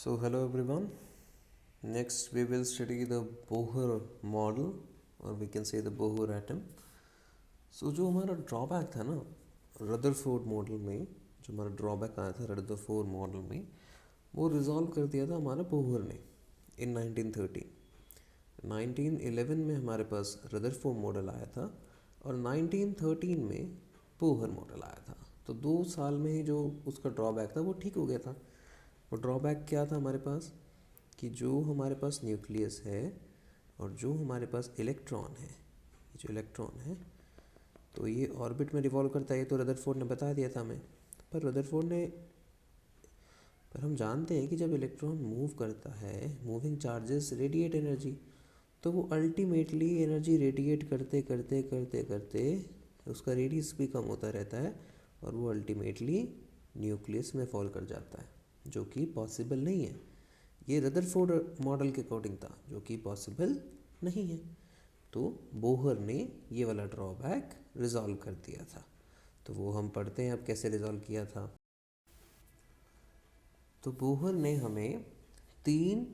So hello everyone. Next we will study the Bohr model or we can say the Bohr atom. So जो हमारा drawback था ना Rutherford model में, जो हमारा ड्रॉबैक आया था रदरफोर्ड मॉडल में, वो रिजॉल्व कर दिया था हमारा बोहर ने इन 1913। 1911 में हमारे पास रदरफोर्ड मॉडल आया था और 1913 में बोहर मॉडल आया था। तो 2 साल में ही जो उसका ड्रॉबैक था वो ठीक हो गया था। वो ड्रॉबैक क्या था हमारे पास कि जो हमारे पास न्यूक्लियस है और जो हमारे पास इलेक्ट्रॉन है, ये जो इलेक्ट्रॉन है तो ये ऑर्बिट में रिवॉल्व करता है। ये तो रदरफोर्ड ने बता दिया था हमें। पर हम जानते हैं कि जब इलेक्ट्रॉन मूव करता है, मूविंग चार्जेस रेडिएट एनर्जी, तो वो अल्टीमेटली एनर्जी रेडिएट करते करते करते करते उसका रेडियस भी कम होता रहता है और वो अल्टीमेटली न्यूक्लियस में फॉल कर जाता है, जो कि पॉसिबल नहीं है। ये रदरफोर्ड मॉडल के अकॉर्डिंग था, जो कि पॉसिबल नहीं है। तो बोहर ने ये वाला ड्रॉबैक रिजॉल्व कर दिया था। तो वो हम पढ़ते हैं अब कैसे रिजॉल्व किया था। तो बोहर ने हमें 3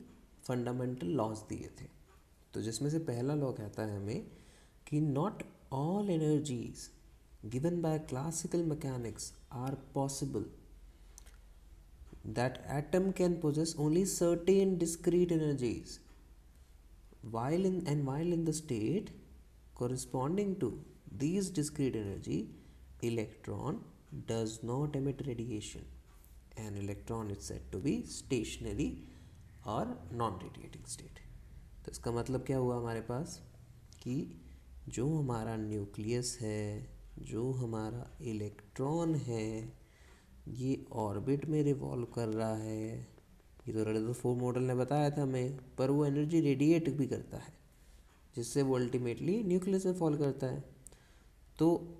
फंडामेंटल लॉज दिए थे। तो जिसमें से पहला लॉ कहता है हमें कि not all energies given by classical mechanics are possible, that atom can possess only certain discrete energies while in the state corresponding to these discrete energy, electron does not emit radiation. An electron is said to be stationary और non radiating state. तो इसका मतलब क्या हुआ हमारे पास कि जो हमारा न्यूक्लियस है, जो हमारा इलेक्ट्रॉन है, ये ऑर्बिट में रिवॉल्व कर रहा है। ये तो रदरफोर्ड मॉडल ने बताया था हमें, पर वो एनर्जी रेडिएट भी करता है जिससे वो अल्टीमेटली न्यूक्लियस में फॉल करता है। तो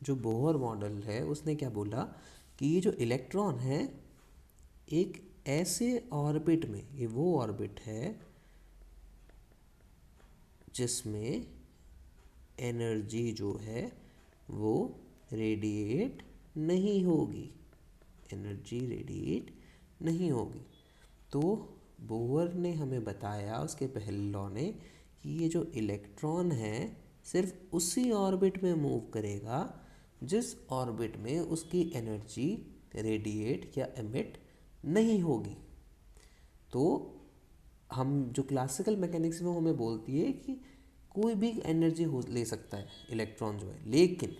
जो बोहर मॉडल है उसने क्या बोला कि ये जो इलेक्ट्रॉन है एक ऐसे ऑर्बिट में, ये वो ऑर्बिट है जिसमें एनर्जी जो है वो रेडिएट नहीं होगी, एनर्जी रेडिएट नहीं होगी। तो बोहर ने हमें बताया उसके पहले लॉ ने कि ये जो इलेक्ट्रॉन है सिर्फ उसी ऑर्बिट में मूव करेगा जिस ऑर्बिट में उसकी एनर्जी रेडिएट या एमिट नहीं होगी। तो हम जो क्लासिकल मैकेनिक्स में हमें बोलती है कि कोई भी एनर्जी हो ले सकता है इलेक्ट्रॉन जो है, लेकिन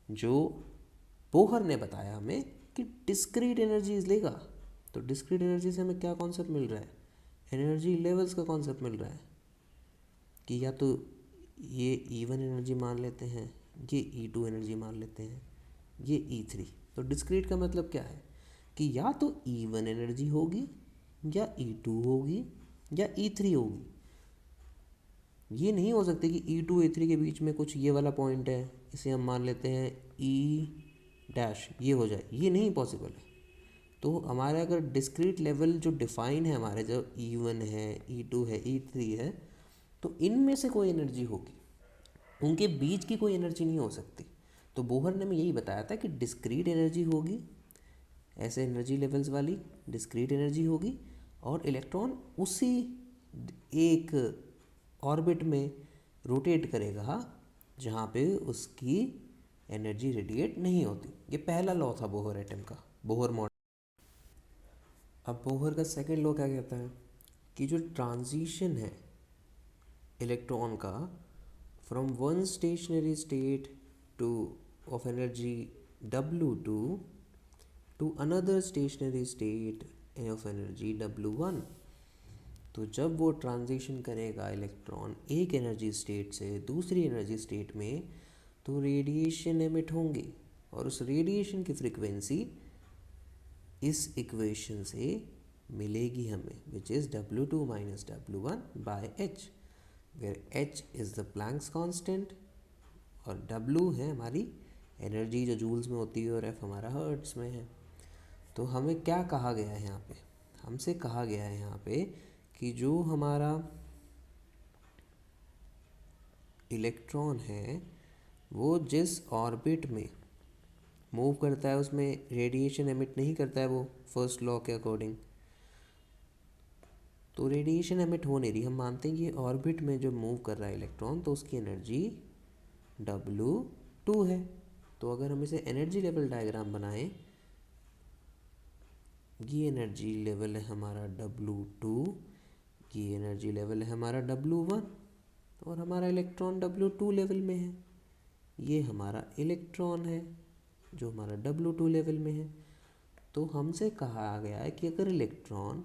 जो बोहर ने बताया हमें कि डिस्क्रीट एनर्जीज लेगा। तो डिस्क्रीट एनर्जी से हमें क्या कॉन्सेप्ट मिल रहा है, एनर्जी लेवल्स का कॉन्सेप्ट मिल रहा है कि या तो ये E1 एनर्जी मान लेते हैं, ये E2 एनर्जी मान लेते हैं, ये E3। तो डिस्क्रीट का मतलब क्या है कि या तो E1 एनर्जी होगी या E2 होगी या E3 होगी। ये नहीं हो सकती कि E2 E3 के बीच में कुछ ये वाला पॉइंट है, इसे हम मान लेते हैं E डैश, ये हो जाए, ये नहीं पॉसिबल है। तो हमारे अगर डिस्क्रीट लेवल जो डिफाइन है हमारे, जो E1 है, E2 है, E3 है, तो इनमें से कोई एनर्जी होगी, उनके बीच की कोई एनर्जी नहीं हो सकती। तो बोहर ने हमें यही बताया था कि डिस्क्रीट एनर्जी होगी, ऐसे एनर्जी लेवल्स वाली डिस्क्रीट एनर्जी होगी, और इलेक्ट्रॉन उसी एक ऑर्बिट में रोटेट करेगा जहाँ पे उसकी एनर्जी रेडिएट नहीं होती। ये पहला लॉ था बोहर एटम का, बोहर मॉडल। अब बोहर का सेकंड लॉ क्या कहता है कि जो ट्रांजिशन है इलेक्ट्रॉन का from one stationary state to of energy W2 to another stationary state of energy W1, तो जब वो ट्रांजिशन करेगा इलेक्ट्रॉन एक एनर्जी स्टेट से दूसरी एनर्जी स्टेट में, तो रेडिएशन एमिट होंगी और उस रेडिएशन की फ्रीक्वेंसी इस इक्वेशन से मिलेगी हमें, which is W2 minus W1 by H, where H is the Planck's constant और W है हमारी एनर्जी जो जूल्स में होती है और F हमारा हर्ट्स में है। तो हमें क्या कहा गया है यहाँ पे, हमसे कहा गया है यहाँ पे कि जो हमारा इलेक्ट्रॉन है वो जिस ऑर्बिट में मूव करता है उसमें रेडिएशन एमिट नहीं करता है वो फर्स्ट लॉ के अकॉर्डिंग। तो रेडिएशन एमिट हो नहीं रही, हम मानते हैं कि ऑर्बिट में जो मूव कर रहा है इलेक्ट्रॉन तो उसकी एनर्जी W2 है। तो अगर हम इसे एनर्जी लेवल डायग्राम बनाएं, ये एनर्जी लेवल है हमारा W2, ये एनर्जी लेवल है हमारा W1 और हमारा इलेक्ट्रॉन W2 लेवल में है। ये हमारा इलेक्ट्रॉन है जो हमारा W2 लेवल में है। तो हमसे कहा गया है कि अगर इलेक्ट्रॉन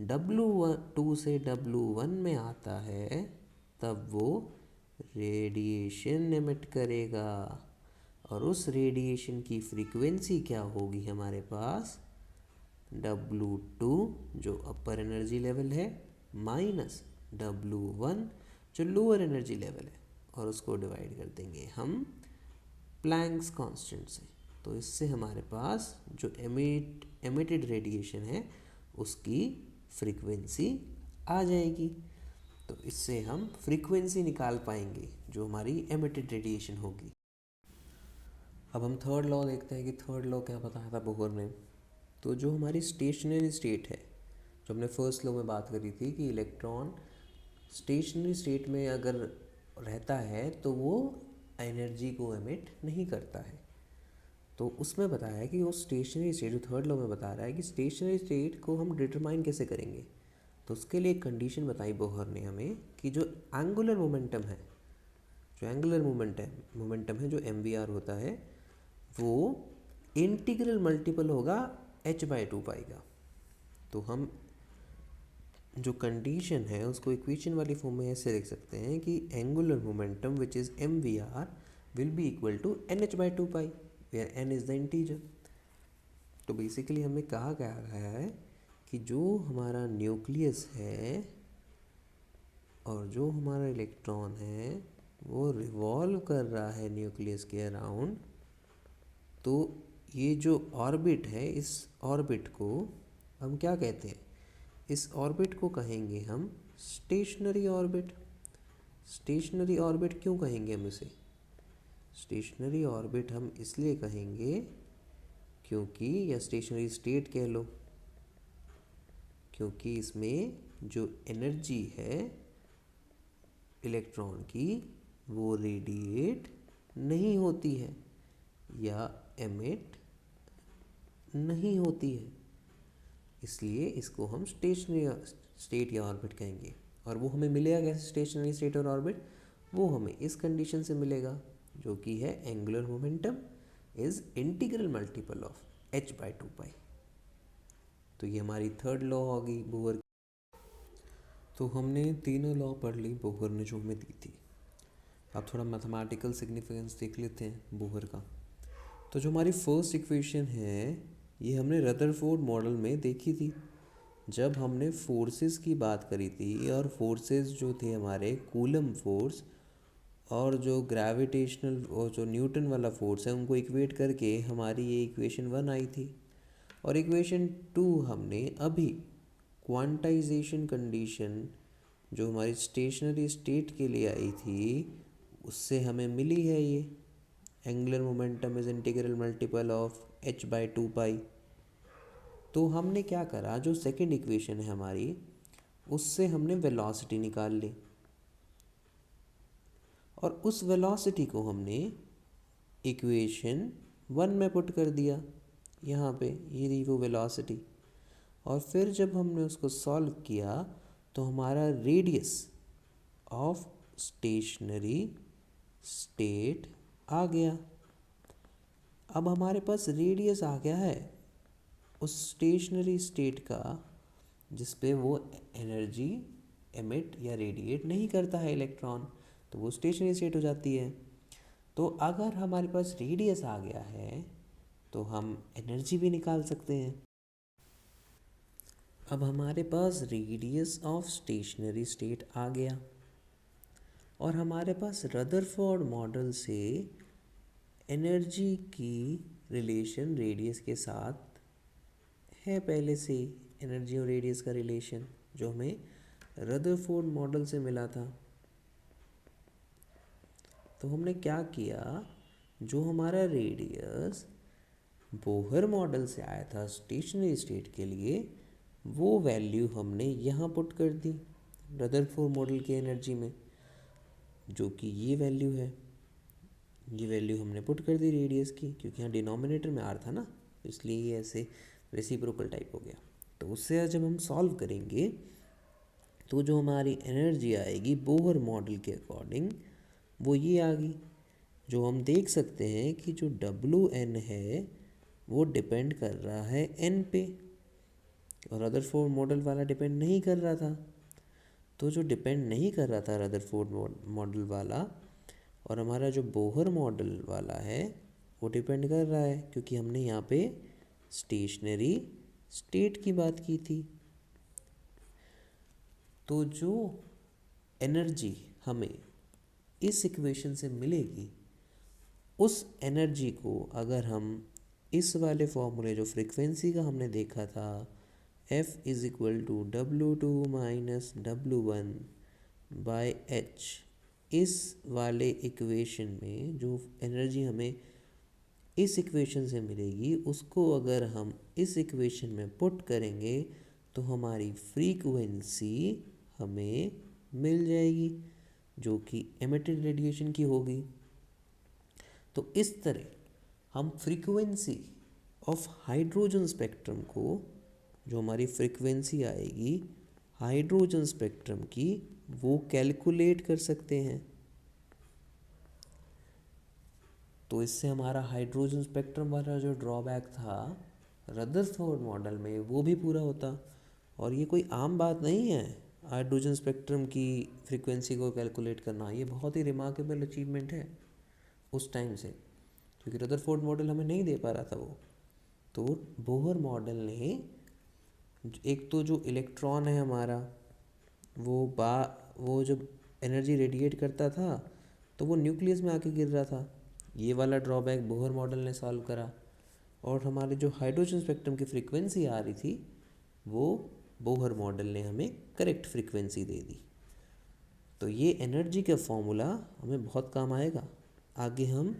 W2 से W1 में आता है तब वो रेडिएशन एमिट करेगा, और उस रेडिएशन की फ्रीक्वेंसी क्या होगी हमारे पास, W2 जो अपर एनर्जी लेवल है माइनस W1 जो लोअर एनर्जी लेवल है, और उसको डिवाइड कर देंगे हम प्लैंक्स कांस्टेंट से। तो इससे हमारे पास जो एमिटेड रेडिएशन है उसकी फ्रीक्वेंसी आ जाएगी। तो इससे हम फ्रीक्वेंसी निकाल पाएंगे जो हमारी एमिटेड रेडिएशन होगी। अब हम थर्ड लॉ देखते हैं कि थर्ड लॉ क्या बताया था बोहर ने। तो जो हमारी स्टेशनरी स्टेट है, जो हमने फर्स्ट लॉ में बात करी थी कि इलेक्ट्रॉन स्टेशनरी स्टेट में अगर रहता है तो वो एनर्जी को एमिट नहीं करता है। तो उसमें बताया है कि वो स्टेशनरी स्टेट, जो थर्ड लॉ में बता रहा है कि स्टेशनरी स्टेट को हम डिटरमाइन कैसे करेंगे। तो उसके लिए एक कंडीशन बताई बोहर ने हमें कि जो एंगुलर मोमेंटम है, जो एंगुलर मोमेंटम है जो mvr होता है, वो इंटीग्रल मल्टीपल होगा h/2 पाई का। तो हम जो कंडीशन है उसको इक्वेशन वाली फॉर्म में ऐसे लिख सकते हैं कि angular momentum which is mvr will be equal to nh/2 pi where n is the integer. तो बेसिकली हमें कहा गया है कि जो हमारा न्यूक्लियस है और जो हमारा इलेक्ट्रॉन है वो रिवॉल्व कर रहा है न्यूक्लियस के अराउंड। तो ये जो ऑर्बिट है, इस ऑर्बिट को हम क्या कहते हैं, इस ऑर्बिट को कहेंगे हम स्टेशनरी ऑर्बिट। स्टेशनरी ऑर्बिट क्यों कहेंगे हम इसे, स्टेशनरी ऑर्बिट हम इसलिए कहेंगे क्योंकि, या स्टेशनरी स्टेट कह लो, क्योंकि इसमें जो एनर्जी है इलेक्ट्रॉन की वो रेडिएट नहीं होती है या एमिट नहीं होती है, इसलिए इसको हम स्टेशनरी स्टेट या ऑर्बिट कहेंगे। और वो हमें मिलेगा कैसे स्टेशनरी स्टेट और ऑर्बिट, वो हमें इस कंडीशन से मिलेगा जो कि है angular momentum is integral multiple of h/2 पाई। तो ये हमारी थर्ड लॉ होगी बोहर। तो हमने तीनों लॉ पढ़ ली बोहर ने जो हमें दी थी। अब थोड़ा मैथमेटिकल सिग्निफिकेंस देख लेते हैं बोहर का। तो जो हमारी फर्स्ट इक्वेशन है ये हमने रदरफोर्ड मॉडल में देखी थी जब हमने फोर्सेस की बात करी थी, और फोर्सेस जो थे हमारे कूलम फोर्स और जो ग्रेविटेशनल और जो न्यूटन वाला फोर्स है उनको इक्वेट करके हमारी ये इक्वेशन 1 आई थी। और इक्वेशन 2 हमने अभी क्वांटाइजेशन कंडीशन जो हमारी स्टेशनरी स्टेट के लिए आई थी उससे हमें मिली है, ये angular momentum is integral multiple of h/2 पाई। तो हमने क्या करा, जो सेकंड इक्वेशन है हमारी उससे हमने वेलोसिटी निकाल ली, और उस वेलोसिटी को हमने इक्वेशन 1 में पुट कर दिया, यहाँ पे ये रही वो वेलोसिटी। और फिर जब हमने उसको सॉल्व किया तो हमारा रेडियस ऑफ स्टेशनरी स्टेट आ गया। अब हमारे पास रेडियस आ गया है उस स्टेशनरी स्टेट का जिस पे वो एनर्जी एमिट या रेडिएट नहीं करता है इलेक्ट्रॉन, तो वो स्टेशनरी स्टेट हो जाती है। तो अगर हमारे पास रेडियस आ गया है तो हम एनर्जी भी निकाल सकते हैं। अब हमारे पास रेडियस ऑफ स्टेशनरी स्टेट आ गया और हमारे पास रदरफोर्ड मॉडल से एनर्जी की रिलेशन रेडियस के साथ है पहले से, एनर्जी और रेडियस का रिलेशन जो हमें रदरफोर्ड मॉडल से मिला था। तो हमने क्या किया, जो हमारा रेडियस बोहर मॉडल से आया था स्टेशनरी स्टेट के लिए, वो वैल्यू हमने यहाँ पुट कर दी रदरफोर्ड मॉडल की एनर्जी में, जो कि ये वैल्यू है। ये वैल्यू हमने पुट कर दी रेडियस की, क्योंकि यहाँ डिनोमिनेटर में आर था ना, इसलिए ये ऐसे रेसिप्रोकल टाइप हो गया। तो उससे आज जब हम सॉल्व करेंगे तो जो हमारी एनर्जी आएगी बोहर मॉडल के अकॉर्डिंग वो ये आ गई, जो हम देख सकते हैं कि जो WN है वो डिपेंड कर रहा है N पे, और रदरफोर्ड मॉडल वाला डिपेंड नहीं कर रहा था। तो जो डिपेंड नहीं कर रहा था रदरफोर्ड मॉडल वाला, और हमारा जो बोहर मॉडल वाला है वो डिपेंड कर रहा है, क्योंकि हमने यहाँ पे स्टेशनरी स्टेट की बात की थी। तो जो एनर्जी हमें इस इक्वेशन से मिलेगी, उस एनर्जी को अगर हम इस वाले फॉर्मूले जो फ्रीक्वेंसी का हमने देखा था, F is equal to W2 minus W1 by H, इस वाले इक्वेशन में जो एनर्जी हमें इस इक्वेशन से मिलेगी उसको अगर हम इस इक्वेशन में पुट करेंगे तो हमारी फ्रीक्वेंसी हमें मिल जाएगी, जो कि एमिटेड रेडिएशन की होगी। तो इस तरह हम फ्रीक्वेंसी ऑफ हाइड्रोजन स्पेक्ट्रम को, जो हमारी फ्रीक्वेंसी आएगी हाइड्रोजन स्पेक्ट्रम की, वो कैलकुलेट कर सकते हैं। तो इससे हमारा हाइड्रोजन स्पेक्ट्रम वाला जो ड्रॉबैक था रदरफोर्ड मॉडल में वो भी पूरा होता। और ये कोई आम बात नहीं है हाइड्रोजन स्पेक्ट्रम की फ्रीक्वेंसी को कैलकुलेट करना, ये बहुत ही रिमार्केबल अचीवमेंट है उस टाइम से, क्योंकि रदरफोर्ड मॉडल हमें नहीं दे पा रहा था वो। तो बोहर मॉडल ने एक तो जो इलेक्ट्रॉन है हमारा वो जब एनर्जी रेडिएट करता था तो वो न्यूक्लियस में आके गिर रहा था, ये वाला ड्रॉबैक बोहर मॉडल ने सॉल्व करा। और हमारे जो हाइड्रोजन स्पेक्ट्रम की फ्रीक्वेंसी आ रही थी वो बोहर मॉडल ने हमें करेक्ट फ्रीक्वेंसी दे दी। तो ये एनर्जी का फॉर्मूला हमें बहुत काम आएगा आगे। हम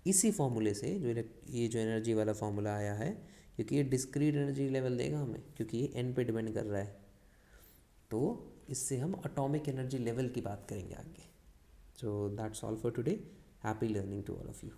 इसी फॉर्मूले से ये जो एनर्जी वाला फॉर्मूला आया है, क्योंकि ये डिस्क्रीट एनर्जी लेवल देगा हमें, क्योंकि ये एन पे डिपेंड कर रहा है, तो इससे हम एटॉमिक एनर्जी लेवल की बात करेंगे आगे। So that's all for today. Happy learning to all of you.